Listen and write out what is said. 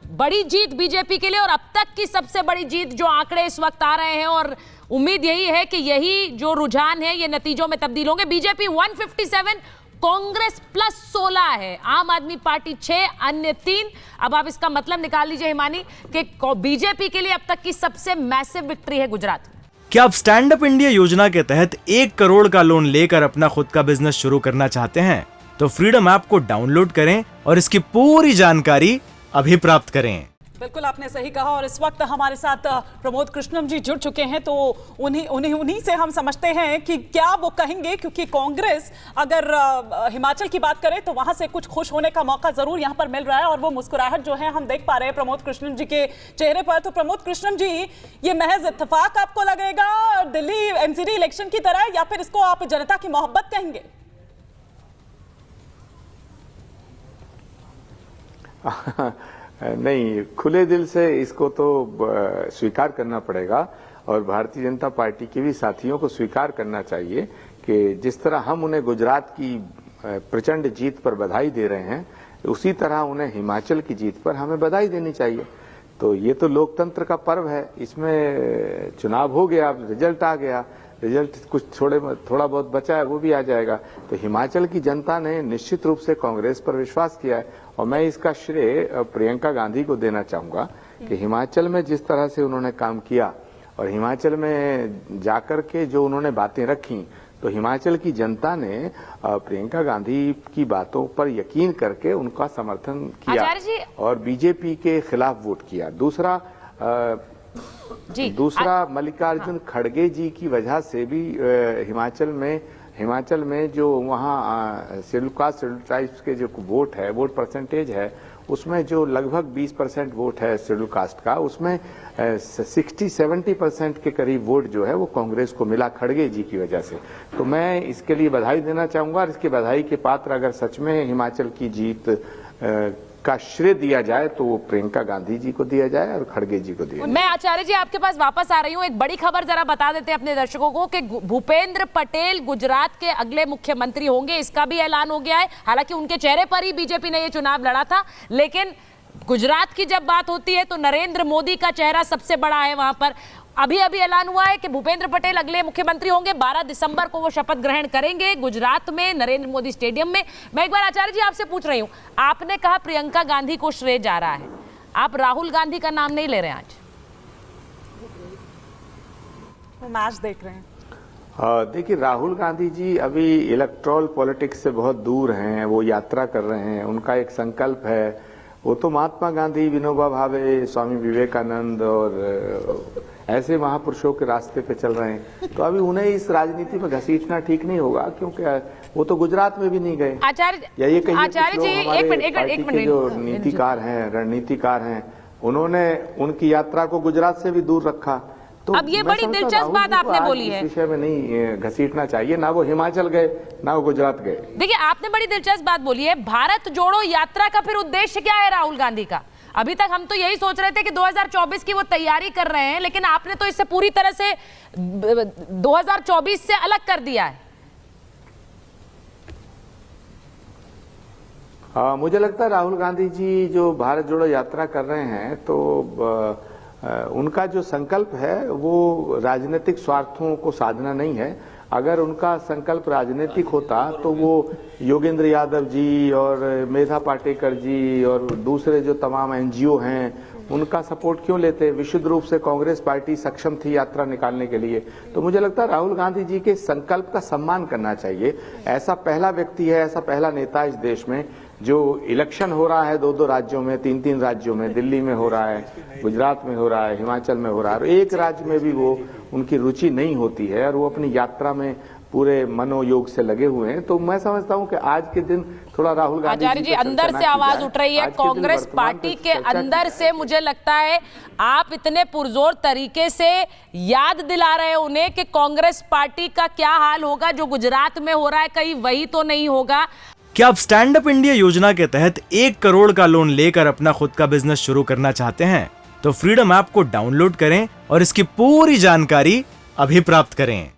बड़ी जीत बीजेपी के लिए और अब तक की सबसे बड़ी जीत जो आंकड़े इस वक्त आ रहे हैं, और उम्मीद यही है कि यही जो रुझान है ये नतीजों में तब्दील होंगे। बीजेपी 157, कांग्रेस +16 है, आम आदमी पार्टी 6, अन्य 3। अब आप इसका मतलब निकाल लीजिए हिमानी कि बीजेपी के लिए अब तक की सबसे मैसिव विक्ट्री है गुजरात में। क्या आप स्टैंड अप इंडिया योजना के तहत 1 करोड़ का लोन लेकर अपना खुद का बिजनेस शुरू करना चाहते हैं? तो फ्रीडम ऐप को डाउनलोड करें और इसकी पूरी जानकारी अभी प्राप्त करें। बिल्कुल आपने सही कहा। और इस वक्त हमारे साथ प्रमोद कृष्णम जी जुड़ चुके हैं, तो उन्हीं से हम समझते हैं कि क्या वो कहेंगे, क्योंकि कांग्रेस अगर हिमाचल की बात करें तो वहां से कुछ खुश होने का मौका जरूर यहां पर मिल रहा है, और वो मुस्कुराहट जो है हम देख पा रहे हैं प्रमोद कृष्णम जी के चेहरे पर। तो प्रमोद कृष्णम जी, ये महज इत्तेफाक आपको लगेगा दिल्ली एमसीडी इलेक्शन की तरह, या फिर इसको आप जनता की मोहब्बत कहेंगे? नहीं, खुले दिल से इसको तो स्वीकार करना पड़ेगा, और भारतीय जनता पार्टी के भी साथियों को स्वीकार करना चाहिए कि जिस तरह हम उन्हें गुजरात की प्रचंड जीत पर बधाई दे रहे हैं, उसी तरह उन्हें हिमाचल की जीत पर हमें बधाई देनी चाहिए। तो ये तो लोकतंत्र का पर्व है, इसमें चुनाव हो गया, रिजल्ट आ गया, रिजल्ट कुछ थोड़ा बहुत बचा है वो भी आ जाएगा। तो हिमाचल की जनता ने निश्चित रूप से कांग्रेस पर विश्वास किया है, और मैं इसका श्रेय प्रियंका गांधी को देना चाहूंगा कि हिमाचल में जिस तरह से उन्होंने काम किया और हिमाचल में जाकर के जो उन्होंने बातें रखी, तो हिमाचल की जनता ने प्रियंका गांधी की बातों पर यकीन करके उनका समर्थन किया और बीजेपी के खिलाफ वोट किया। दूसरा मल्लिकार्जुन खड़गे जी की वजह से भी हिमाचल में जो वहाँ शेड्यूल कास्ट शेड्यूल ट्राइब्स के जो वोट परसेंटेज है, उसमें जो लगभग 20% वोट है शेड्यूल कास्ट का, उसमें 60-70% के करीब वोट जो है वो कांग्रेस को मिला खड़गे जी की वजह से। तो मैं इसके लिए बधाई देना चाहूंगा, और इसके बधाई के पात्र अगर सच में हिमाचल की जीत का श्रेय दिया जाए तो वो प्रियंका गांधी जी को दिया जाए और खड़गे जी को दिया जाए। मैं आचार्य जी आपके पास वापस आ रही हूँ। एक बड़ी खबर जरा बता देते हैं अपने दर्शकों को कि भूपेंद्र पटेल गुजरात के अगले मुख्यमंत्री होंगे, इसका भी ऐलान हो गया है। हालांकि उनके चेहरे पर ही बीजेपी ने ये चुनाव लड़ा था, लेकिन गुजरात की जब बात होती है तो नरेंद्र मोदी का चेहरा सबसे बड़ा है वहां पर। अभी ऐलान हुआ है कि भूपेंद्र पटेल अगले मुख्यमंत्री होंगे। 12 दिसंबर को वो शपथ ग्रहण करेंगे गुजरात में नरेंद्र मोदी स्टेडियम में। मैं एक बार आचार्य जी आपसे पूछ रही हूँ, आपने कहा प्रियंका गांधी को श्रेय जा रहा है, आप राहुल गांधी का नाम नहीं ले रहे हैं आज? वो मैच देख रहे हैं। देखिए, राहुल गांधी जी अभी इलेक्ट्रल पॉलिटिक्स से बहुत दूर हैं, वो यात्रा कर रहे हैं, उनका एक संकल्प है। वो तो महात्मा गांधी, विनोबा भावे, स्वामी विवेकानंद और ऐसे महापुरुषों के रास्ते पे चल रहे हैं। तो अभी उन्हें इस राजनीति में घसीटना ठीक नहीं होगा, क्योंकि वो तो गुजरात में भी नहीं गए। आचार्य जी, एक मिनट, जो नीतिकार हैं, रणनीतिकार हैं, उन्होंने उनकी यात्रा को गुजरात से भी दूर रखा। तो अब ये बड़ी दिलचस्प बात आपने बोली है, इस विषय में नहीं घसीटना चाहिए, ना वो हिमाचल गए ना वो गुजरात गए। देखिए, आपने बड़ी दिलचस्प बात बोली है। भारत जोड़ो यात्रा का फिर उद्देश्य क्या है राहुल गांधी का? अभी तक हम तो यही सोच रहे थे कि 2024 की वो तैयारी कर रहे हैं, लेकिन आपने तो इससे पूरी तरह से 2024 से अलग कर दिया है। मुझे लगता है राहुल गांधी जी जो भारत जोड़ो यात्रा कर रहे हैं, तो उनका जो संकल्प है वो राजनीतिक स्वार्थों को साधना नहीं है। अगर उनका संकल्प राजनीतिक होता तो वो योगेंद्र यादव जी और मेधा पाटेकर जी और दूसरे जो तमाम एनजीओ हैं उनका सपोर्ट क्यों लेते? विशुद्ध रूप से कांग्रेस पार्टी सक्षम थी यात्रा निकालने के लिए। तो मुझे लगता है राहुल गांधी जी के संकल्प का सम्मान करना चाहिए। ऐसा पहला व्यक्ति है, ऐसा पहला नेता इस देश में जो इलेक्शन हो रहा है 2-2 राज्यों में, 3-3 राज्यों में, दिल्ली में हो रहा है, गुजरात में हो रहा है, हिमाचल में हो रहा है, और एक राज्य में भी वो उनकी रुचि नहीं होती है और वो अपनी यात्रा में पूरे मनोयोग से लगे हुए हैं। तो मैं समझता हूं कि आज के दिन थोड़ा राहुल गांधी आचार्य जी अंदर से आवाज उठ रही है कांग्रेस पार्टी के अंदर से। मुझे लगता है आप इतने पुरजोर तरीके से याद दिला रहे हैं उन्हें कि कांग्रेस पार्टी का क्या हाल होगा जो गुजरात में हो रहा है, कहीं वही तो नहीं होगा। क्या आप स्टैंड अप इंडिया योजना के तहत 1 करोड़ का लोन लेकर अपना खुद का बिजनेस शुरू करना चाहते हैं? तो फ्रीडम ऐप को डाउनलोड करें और इसकी पूरी जानकारी अभी प्राप्त करें।